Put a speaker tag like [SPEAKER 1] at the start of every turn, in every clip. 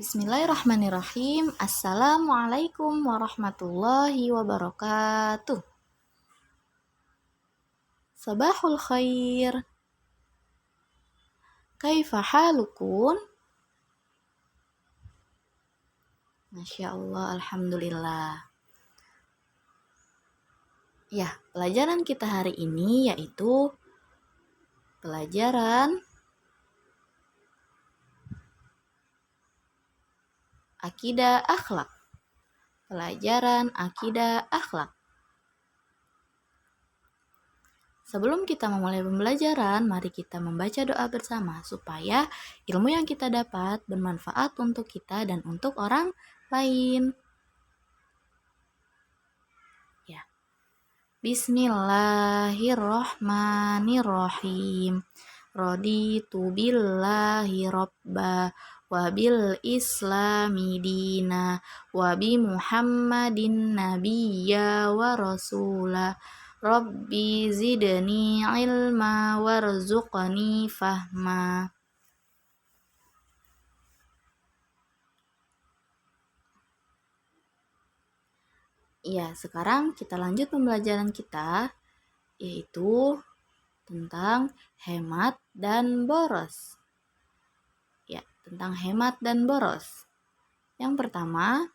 [SPEAKER 1] Bismillahirrahmanirrahim. Assalamualaikum warahmatullahi wabarakatuh. Sabahul khair. Kaifa halukum? Masya Allah, alhamdulillah. Ya, pelajaran kita hari ini yaitu pelajaran akidah akhlak. Pelajaran akidah akhlak. Sebelum kita memulai pembelajaran, mari kita membaca doa bersama supaya ilmu yang kita dapat bermanfaat untuk kita dan untuk orang lain. Ya. Bismillahirrahmanirrahim. Raditu billahi robba wa bil islami dina wa bi muhammadin nabiyya wa rasula. Rabbi zidni ilma warzuqni fahma. Ya, sekarang kita lanjut pembelajaran kita, yaitu tentang hemat dan boros. Ya, tentang hemat dan boros. Yang pertama,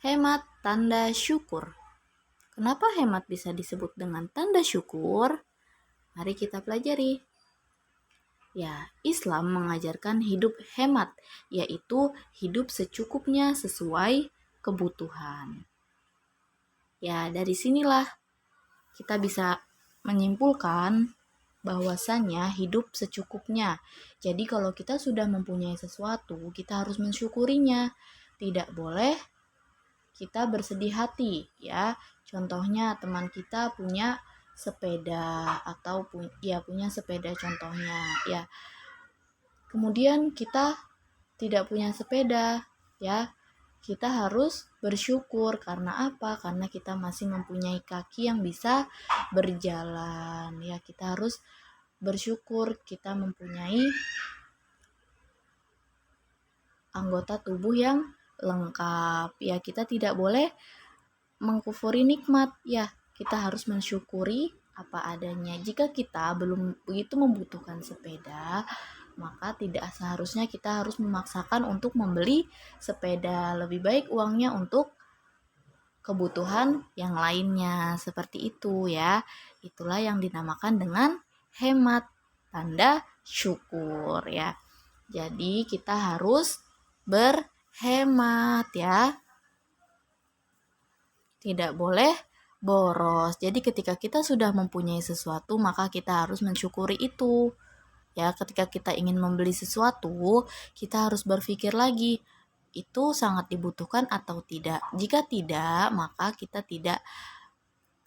[SPEAKER 1] hemat tanda syukur. Kenapa hemat bisa disebut dengan tanda syukur? Mari kita pelajari. Ya, Islam mengajarkan hidup hemat, yaitu hidup secukupnya sesuai kebutuhan. Ya, dari sinilah kita bisa menyimpulkan bahwasannya hidup secukupnya. Jadi kalau kita sudah mempunyai sesuatu, kita harus mensyukurinya. Tidak boleh kita bersedih hati, ya. Contohnya teman kita punya sepeda atau punya sepeda contohnya, ya. Kemudian kita tidak punya sepeda, ya. Kita harus bersyukur karena apa? Karena kita masih mempunyai kaki yang bisa berjalan, ya. Kita harus bersyukur kita mempunyai anggota tubuh yang lengkap, ya. Kita tidak boleh mengkufuri nikmat, ya. Kita harus mensyukuri apa adanya. Jika kita belum begitu membutuhkan sepeda, maka tidak seharusnya kita harus memaksakan untuk membeli sepeda. Lebih baik uangnya untuk kebutuhan yang lainnya, seperti itu, ya. Itulah yang dinamakan dengan hemat tanda syukur, ya. Jadi kita harus berhemat, ya. Tidak boleh boros. Jadi ketika kita sudah mempunyai sesuatu, maka kita harus mensyukuri itu. Ya, ketika kita ingin membeli sesuatu, kita harus berpikir lagi, itu sangat dibutuhkan atau tidak. Jika tidak,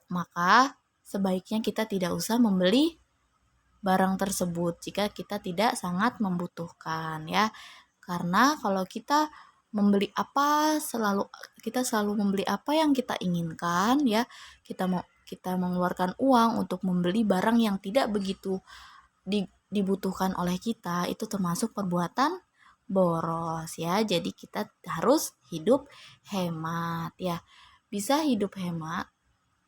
[SPEAKER 1] maka sebaiknya kita tidak usah membeli barang tersebut jika kita tidak sangat membutuhkan, ya. Karena kalau kita membeli kita selalu membeli apa yang kita inginkan, ya. Kita mengeluarkan uang untuk membeli barang yang tidak begitu dibutuhkan oleh kita, itu termasuk perbuatan boros, ya. Jadi kita harus hidup hemat, ya.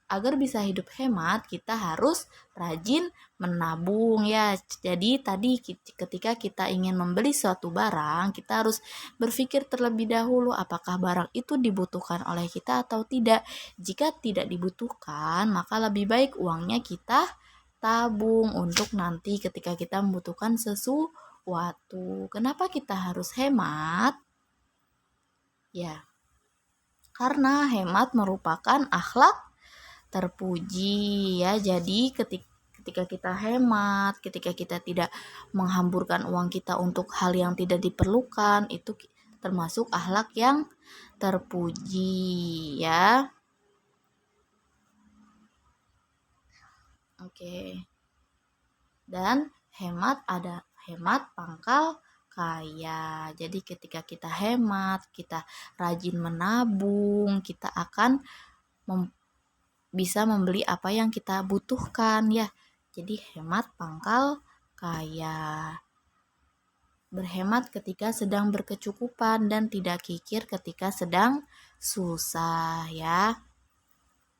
[SPEAKER 1] Agar bisa hidup hemat, kita harus rajin menabung, ya. Jadi tadi ketika kita ingin membeli suatu barang, kita harus berpikir terlebih dahulu apakah barang itu dibutuhkan oleh kita atau tidak. Jika tidak dibutuhkan, maka lebih baik uangnya kita tabung untuk nanti ketika kita membutuhkan sesuatu. Kenapa kita harus hemat? Ya, karena hemat merupakan akhlak terpuji, ya. Jadi ketika kita hemat, ketika kita tidak menghamburkan uang kita untuk hal yang tidak diperlukan, itu termasuk akhlak yang terpuji, ya. Oke. Dan hemat pangkal kaya. Jadi ketika kita hemat, kita rajin menabung, kita akan bisa membeli apa yang kita butuhkan, ya. Jadi hemat pangkal kaya. berhemat ketika sedang berkecukupan, dan tidak kikir ketika sedang susah ya.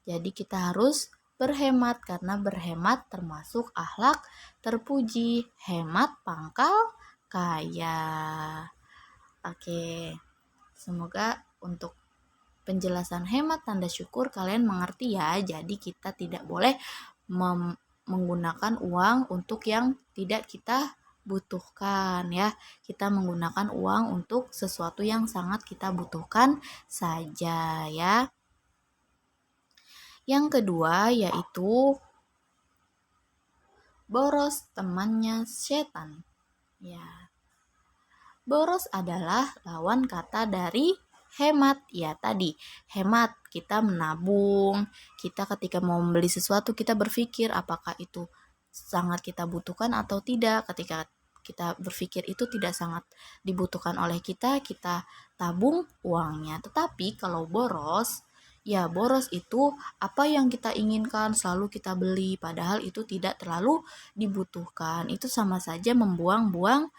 [SPEAKER 1] Jadi kita harus berhemat karena berhemat termasuk akhlak terpuji. Hemat pangkal kaya. Oke, semoga untuk penjelasan hemat tanda syukur kalian mengerti ya. Jadi kita tidak boleh menggunakan uang untuk yang tidak kita butuhkan ya. Kita menggunakan uang untuk sesuatu yang sangat kita butuhkan saja ya. Yang kedua yaitu boros temannya setan. Ya. Boros adalah lawan kata dari hemat. Ya tadi, hemat kita menabung. Kita ketika mau membeli sesuatu kita berpikir apakah itu sangat kita butuhkan atau tidak. Ketika kita berpikir itu tidak sangat dibutuhkan oleh kita, kita tabung uangnya. Tetapi kalau boros, ya boros itu apa yang kita inginkan selalu kita beli, padahal itu tidak terlalu dibutuhkan. Itu sama saja membuang-buang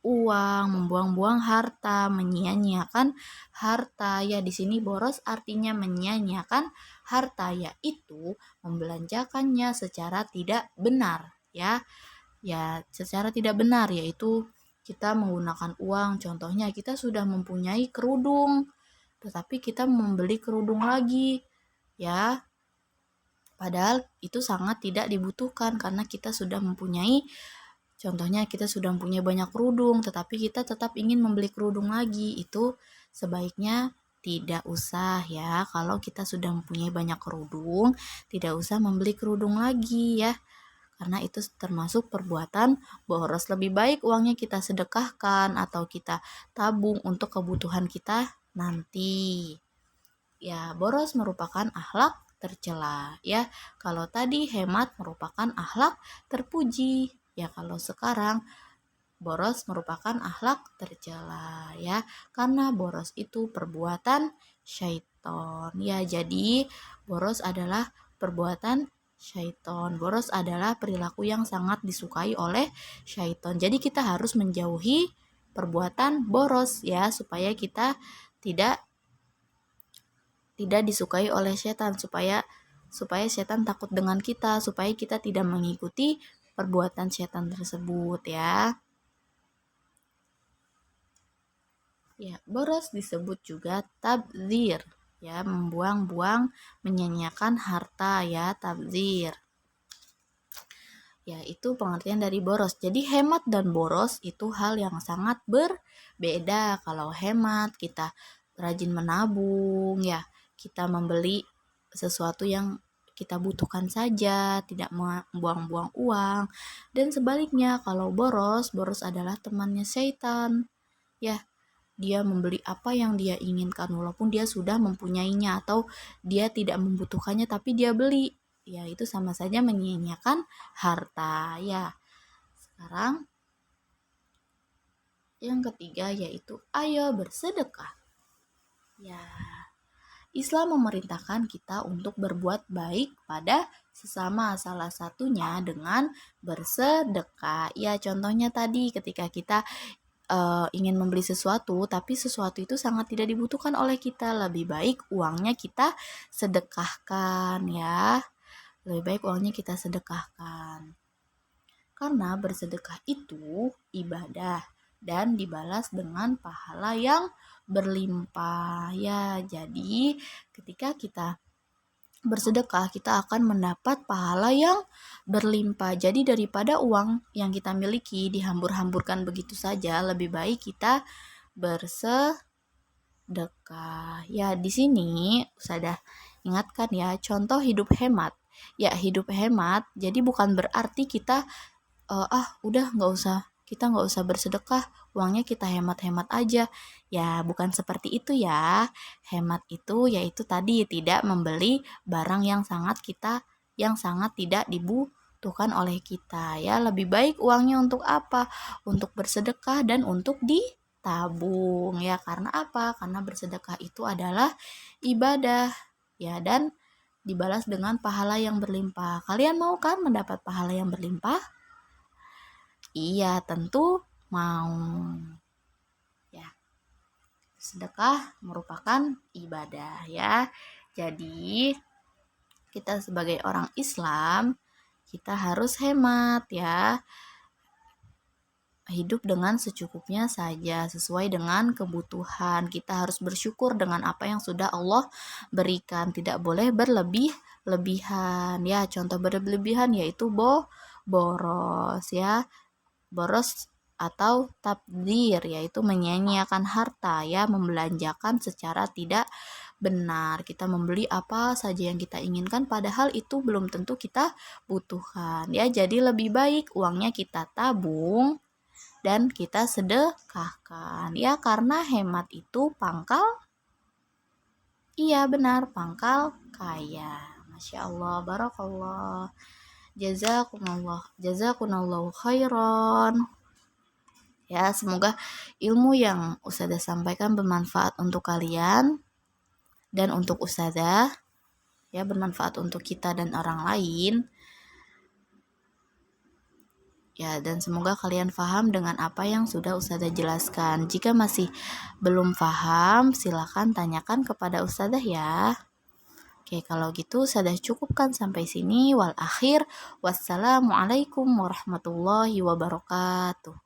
[SPEAKER 1] uang, membuang-buang harta, menyia-nyiakan harta. Ya di sini boros artinya menyia-nyiakan harta, yaitu membelanjakannya secara tidak benar ya. Ya, secara tidak benar yaitu kita menggunakan uang. Contohnya kita sudah mempunyai kerudung, tetapi kita membeli kerudung lagi ya. Padahal itu sangat tidak dibutuhkan karena kita sudah mempunyai, contohnya kita sudah mempunyai banyak kerudung, tetapi kita tetap ingin membeli kerudung lagi. Itu sebaiknya tidak usah ya. Kalau kita sudah mempunyai banyak kerudung, tidak usah membeli kerudung lagi ya. Karena itu termasuk perbuatan boros. Lebih baik uangnya kita sedekahkan atau kita tabung untuk kebutuhan kita nanti. Ya, boros merupakan akhlak tercela ya. Kalau tadi hemat merupakan akhlak terpuji. Ya, kalau sekarang boros merupakan akhlak tercela ya. Karena boros itu perbuatan syaiton. Ya, jadi boros adalah perbuatan syaiton. Boros adalah perilaku yang sangat disukai oleh syaiton. Jadi kita harus menjauhi perbuatan boros ya, supaya kita tidak disukai oleh setan, supaya setan takut dengan kita, supaya kita tidak mengikuti perbuatan setan tersebut ya. Ya, boros disebut juga tabdzir ya, membuang-buang, menyia-nyiakan harta ya, tabdzir. Ya, itu pengertian dari boros. Jadi hemat dan boros itu hal yang sangat berbeda. Kalau hemat kita rajin menabung ya, kita membeli sesuatu yang kita butuhkan saja, tidak membuang-buang uang. Dan sebaliknya kalau boros adalah temannya setan. Ya, dia membeli apa yang dia inginkan walaupun dia sudah mempunyainya atau dia tidak membutuhkannya tapi dia beli. Ya, itu sama saja menyia-nyiakan harta ya. Sekarang yang ketiga yaitu ayo bersedekah. Ya, Islam memerintahkan kita untuk berbuat baik pada sesama, salah satunya dengan bersedekah. Ya, contohnya tadi ketika kita ingin membeli sesuatu, tapi sesuatu itu sangat tidak dibutuhkan oleh kita, lebih baik uangnya kita sedekahkan ya. Lebih baik uangnya kita sedekahkan. Karena bersedekah itu ibadah dan dibalas dengan pahala yang berlimpah ya. Jadi ketika kita bersedekah kita akan mendapat pahala yang berlimpah. Jadi daripada uang yang kita miliki dihambur-hamburkan begitu saja, lebih baik kita bersedekah. Ya, di sini Ustazah ingatkan ya, contoh hidup hemat. Ya, hidup hemat jadi bukan berarti kita udah kita nggak usah bersedekah, uangnya kita hemat-hemat aja. Ya, bukan seperti itu ya. Hemat itu yaitu tadi tidak membeli barang yang sangat tidak dibutuhkan oleh kita ya. Lebih baik uangnya untuk apa? Untuk bersedekah dan untuk ditabung ya. Karena apa? Karena bersedekah itu adalah ibadah ya, dan dibalas dengan pahala yang berlimpah. Kalian mau kan mendapat pahala yang berlimpah? Iya, tentu mau. Ya, sedekah merupakan ibadah ya. Jadi kita sebagai orang Islam, kita harus hemat ya. Hidup dengan secukupnya saja, sesuai dengan kebutuhan. Kita harus bersyukur dengan apa yang sudah Allah berikan. Tidak boleh berlebihan. Ya, contoh berlebihan yaitu boros ya. Boros atau tabdzir, yaitu menyia-nyiakan harta ya, membelanjakan secara tidak benar. Kita membeli apa saja yang kita inginkan padahal itu belum tentu kita butuhkan ya. Jadi lebih baik uangnya kita tabung dan kita sedekahkan ya, karena hemat itu pangkal, iya benar, pangkal kaya. Masya Allah, barakallah, jazakumullahu khairan. Ya, semoga ilmu yang Ustazah sampaikan bermanfaat untuk kalian dan untuk Ustazah, ya, bermanfaat untuk kita dan orang lain. Ya, dan semoga kalian paham dengan apa yang sudah Ustazah jelaskan. Jika masih belum paham, silakan tanyakan kepada Ustazah ya. Oke, kalau gitu Ustazah cukupkan sampai sini. Wal akhir, wassalamualaikum warahmatullahi wabarakatuh.